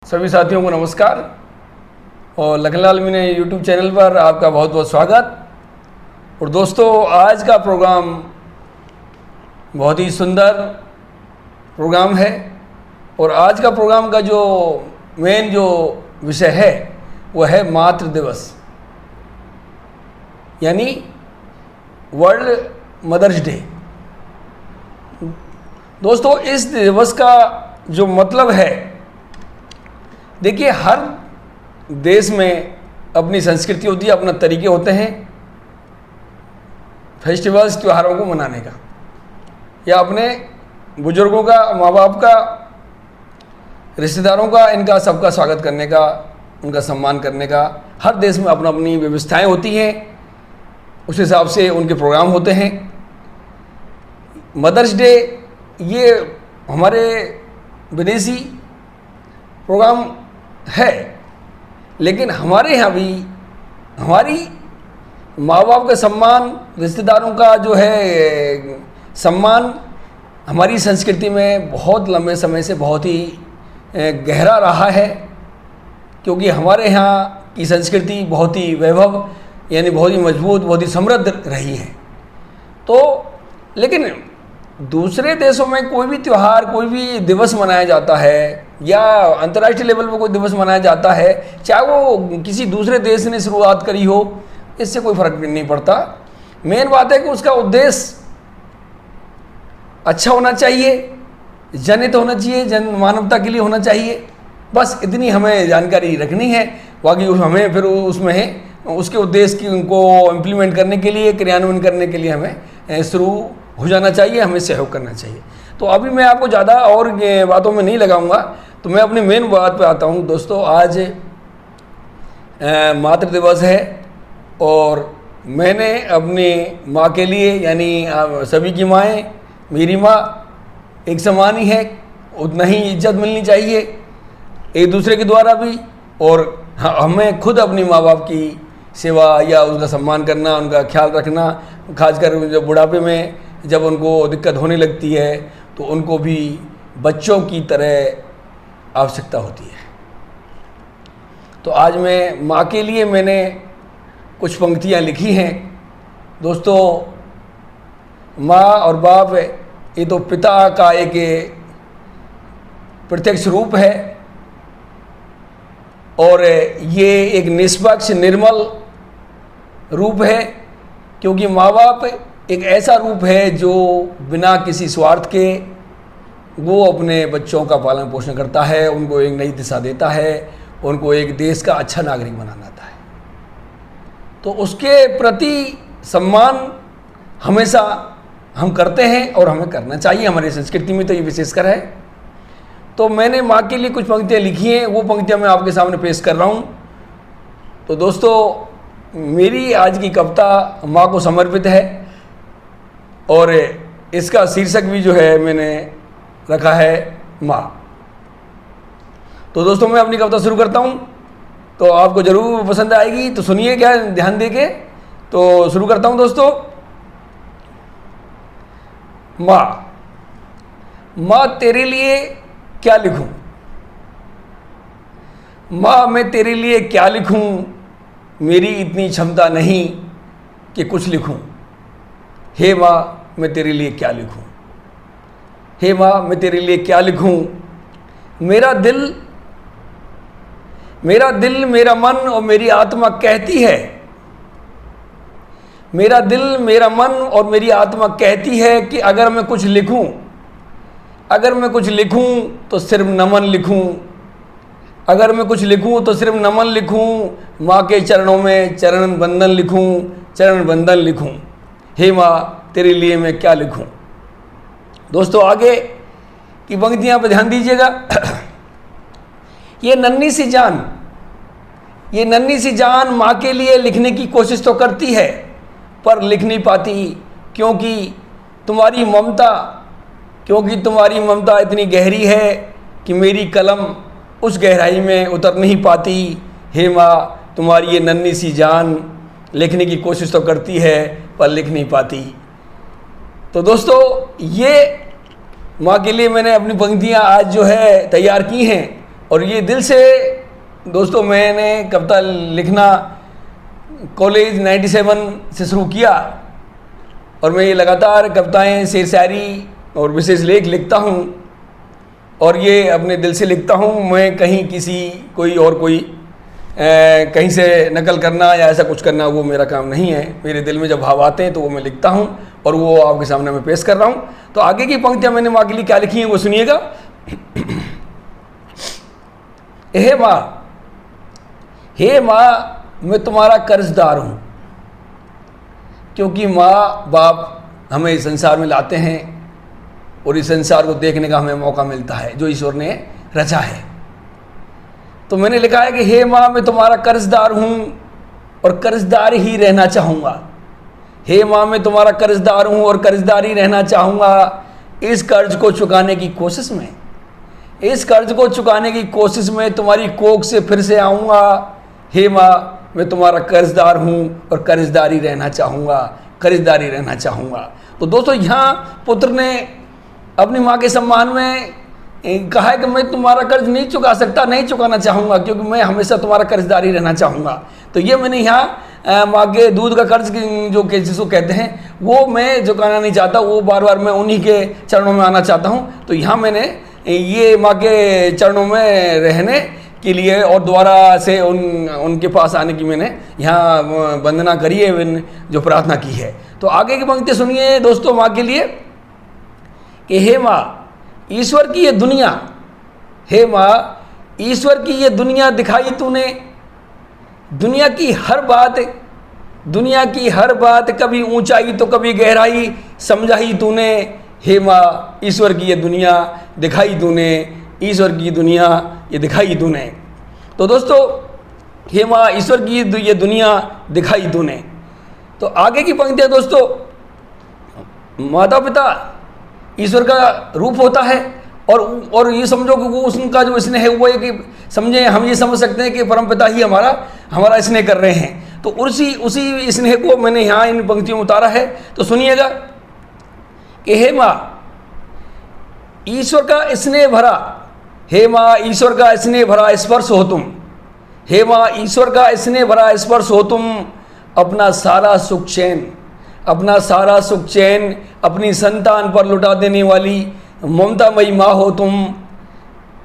सभी साथियों को नमस्कार और लखनलाल मीना यूट्यूब चैनल पर आपका बहुत बहुत स्वागत। और दोस्तों, आज का प्रोग्राम बहुत ही सुंदर प्रोग्राम है और आज का प्रोग्राम का जो मेन जो विषय है वो है मातृ दिवस, यानी वर्ल्ड मदर्स डे। दोस्तों, इस दिवस का जो मतलब है, देखिए, हर देश में अपनी संस्कृति होती है, अपना तरीके होते हैं फेस्टिवल्स त्योहारों को मनाने का, या अपने बुजुर्गों का, माँ बाप का, रिश्तेदारों का, इनका सबका स्वागत करने का, उनका सम्मान करने का। हर देश में अपना अपनी व्यवस्थाएं होती हैं, उस हिसाब से उनके प्रोग्राम होते हैं। मदर्स डे ये हमारे विदेशी प्रोग्राम है, लेकिन हमारे यहाँ भी हमारी माँ बाप का सम्मान, रिश्तेदारों का जो है सम्मान हमारी संस्कृति में बहुत लंबे समय से बहुत ही गहरा रहा है, क्योंकि हमारे यहाँ की संस्कृति बहुत ही वैभव यानी बहुत ही मजबूत, बहुत ही समृद्ध रही है। तो लेकिन दूसरे देशों में कोई भी त्यौहार, कोई भी दिवस मनाया जाता है या अंतर्राष्ट्रीय लेवल पर कोई दिवस मनाया जाता है, चाहे वो किसी दूसरे देश ने शुरुआत करी हो, इससे कोई फर्क नहीं पड़ता। मेन बात है कि उसका उद्देश्य अच्छा होना चाहिए, जनहित होना चाहिए, जन मानवता के लिए होना चाहिए। बस इतनी हमें जानकारी रखनी है। बाकी हमें फिर उसमें उसके उद्देश्य की उनको इम्प्लीमेंट करने के लिए, क्रियान्वयन करने के लिए हमें शुरू हो जाना चाहिए, हमें सहयोग करना चाहिए। तो अभी मैं आपको ज़्यादा और बातों में नहीं लगाऊंगा, तो मैं अपनी मेन बात पे आता हूँ। दोस्तों, आज मातृ दिवस है और मैंने अपनी माँ के लिए, यानी सभी की माएँ, मेरी माँ एक समान ही है, उतना ही इज्जत मिलनी चाहिए एक दूसरे के द्वारा भी। और हमें खुद अपनी माँ बाप की सेवा या उनका सम्मान करना, उनका ख्याल रखना, खासकर जब बुढ़ापे में जब उनको दिक्कत होने लगती है तो उनको भी बच्चों की तरह आवश्यकता होती है। तो आज मैं माँ के लिए मैंने कुछ पंक्तियाँ लिखी हैं। दोस्तों, माँ और बाप ये तो पिता का एक प्रत्यक्ष रूप है और ये एक निष्पक्ष निर्मल रूप है, क्योंकि माँ बाप एक ऐसा रूप है जो बिना किसी स्वार्थ के वो अपने बच्चों का पालन पोषण करता है, उनको एक नई दिशा देता है, उनको एक देश का अच्छा नागरिक बनाता है। तो उसके प्रति सम्मान हमेशा हम करते हैं और हमें करना चाहिए, हमारी संस्कृति में तो ये विशेषकर है। तो मैंने माँ के लिए कुछ पंक्तियाँ लिखी हैं, वो पंक्तियाँ मैं आपके सामने पेश कर रहा हूँ। तो दोस्तों, मेरी आज की कविता माँ को समर्पित है और इसका शीर्षक भी जो है मैंने रखा है माँ। तो दोस्तों, मैं अपनी कविता शुरू करता हूँ, तो आपको ज़रूर पसंद आएगी, तो सुनिए क्या ध्यान दे के। तो शुरू करता हूँ दोस्तों। माँ, माँ तेरे लिए क्या लिखूं, माँ मैं तेरे लिए क्या लिखूं, मेरी इतनी क्षमता नहीं कि कुछ लिखूं। हे माँ, मैं तेरे लिए क्या लिखूं, हे माँ मैं तेरे लिए क्या लिखूं। मेरा दिल, मेरा मन और मेरी आत्मा कहती है, मेरा दिल, मेरा मन और मेरी आत्मा कहती है कि अगर मैं कुछ लिखूं, अगर मैं कुछ लिखूं तो सिर्फ नमन लिखूं, अगर मैं कुछ लिखूं तो सिर्फ नमन लिखूं। माँ के चरणों में चरण बंदन लिखूं, चरण बंदन लिखूं। हे माँ तेरे लिए मैं क्या लिखूं। दोस्तों, आगे की पंक्तियां पर ध्यान दीजिएगा। ये नन्ही सी जान माँ के लिए लिखने की कोशिश तो करती है, पर लिख नहीं पाती, क्योंकि तुम्हारी ममता इतनी गहरी है कि मेरी कलम उस गहराई में उतर नहीं पाती। हे माँ, तुम्हारी ये नन्ही सी जान लिखने की कोशिश तो करती है पर लिख नहीं पाती। तो दोस्तों, ये माँ के लिए मैंने अपनी पंक्तियाँ आज जो है तैयार की हैं। और ये दिल से दोस्तों मैंने कविता लिखना कॉलेज 97 से शुरू किया और मैं ये लगातार कविताएं, शेर शायरी और विशेष लेख लिखता हूँ और ये अपने दिल से लिखता हूँ। मैं कहीं किसी कोई कहीं से नकल करना या ऐसा कुछ करना वो मेरा काम नहीं है। मेरे दिल में जब भाव आते हैं तो वो मैं लिखता हूँ और वो आपके सामने मैं पेश कर रहा हूँ। तो आगे की पंक्तियाँ मैंने माँ के लिए क्या लिखी हैं वो सुनिएगा। हे माँ मैं तुम्हारा कर्जदार हूँ, क्योंकि माँ बाप हमें इस संसार में लाते हैं और इस संसार को देखने का हमें मौका मिलता है जो ईश्वर ने रचा है। तो मैंने लिखा है कि हे माँ मैं तुम्हारा कर्जदार हूँ और कर्जदार ही रहना चाहूँगा। हे माँ मैं तुम्हारा कर्जदार हूँ और कर्जदार ही रहना चाहूँगा। इस कर्ज को चुकाने की कोशिश में, इस कर्ज को चुकाने की कोशिश में तुम्हारी कोख से फिर से आऊँगा। हे माँ मैं तुम्हारा कर्जदार हूँ और कर्जदारी रहना चाहूँगा, कर्जदारी रहना चाहूँगा। तो दोस्तों यहाँ पुत्र ने अपनी माँ के सम्मान में कहा है कि मैं तुम्हारा कर्ज नहीं चुका सकता, नहीं चुकाना चाहूँगा, क्योंकि मैं हमेशा तुम्हारा कर्जदारी रहना चाहूँगा। तो ये मैंने यहाँ माँ के दूध का कर्ज जो कि जिसको कहते हैं वो मैं चुकाना नहीं चाहता, वो बार बार मैं उन्हीं के चरणों में आना चाहता हूँ। तो यहाँ मैंने ये माँ के चरणों में रहने के लिए और दोबारा से उनके पास आने की मैंने यहाँ वंदना करी है, जो प्रार्थना की है। तो आगे की पंक्ति सुनिए दोस्तों माँ के लिए कि हे माँ ईश्वर की ये दुनिया, हे माँ ईश्वर की ये दुनिया दिखाई तूने। दुनिया की हर बात कभी ऊंचाई तो कभी गहराई समझाई तूने। हे माँ ईश्वर की ये दुनिया दिखाई तूने, ईश्वर की दुनिया ये दिखाई तूने। तो दोस्तों हे माँ ईश्वर की ये दुनिया दिखाई तूने। तो आगे की पंक्तियाँ दोस्तों, माता पिता ईश्वर का रूप होता है और ये समझो कि वो उनका जो स्नेह है वो है कि समझे, हम ये समझ सकते हैं कि परमपिता ही हमारा स्नेह कर रहे हैं। तो उसी स्नेह को मैंने यहाँ इन पंक्तियों में उतारा है। तो सुनिएगा कि हे माँ ईश्वर का स्नेह भरा, हे माँ ईश्वर का स्नेह भरा स्पर्श हो तुम। हे माँ ईश्वर का स्नेह भरा स्पर्श हो तुम। अपना सारा सुख चैन अपनी संतान पर लुटा देने वाली ममतामयी माँ हो तुम।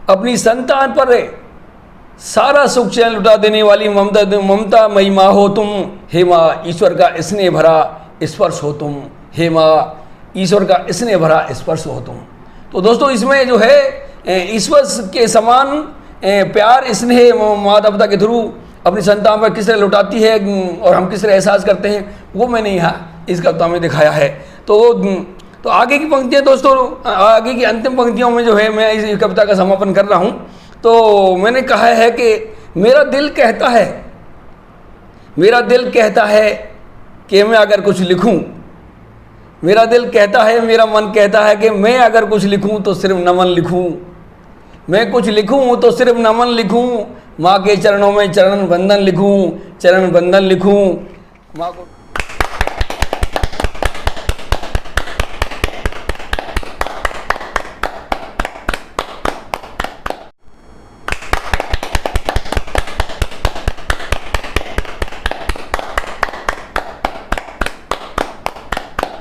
अपनी संतान पर सारा सुख चैन लुटा देने वाली ममतामयी माँ हो तुम। हे माँ ईश्वर का स्नेह भरा स्पर्श हो तुम। हे माँ ईश्वर का स्नेह भरा स्पर्श हो तुम। तो दोस्तों इसमें जो है ईश्वर के समान प्यार स्नेह माता पिता के थ्रू अपनी संतान पर किस तरह लुटाती है और हम किस तरह एहसास करते हैं वो मैंने यहाँ इस कविता में दिखाया है। तो आगे की पंक्तियाँ दोस्तों, आगे की अंतिम पंक्तियों में जो है मैं इस कविता का समापन कर रहा हूँ। तो मैंने कहा है कि मेरा दिल कहता है कि मैं अगर कुछ लिखूँ, मेरा दिल कहता है, मेरा मन कहता है कि मैं अगर कुछ लिखूँ तो सिर्फ नमन लिखूँ। मैं कुछ लिखूँ तो सिर्फ नमन लिखूँ। माँ के चरणों में चरण बंधन लिखूँ, चरण बंधन लिखूँ। माँ को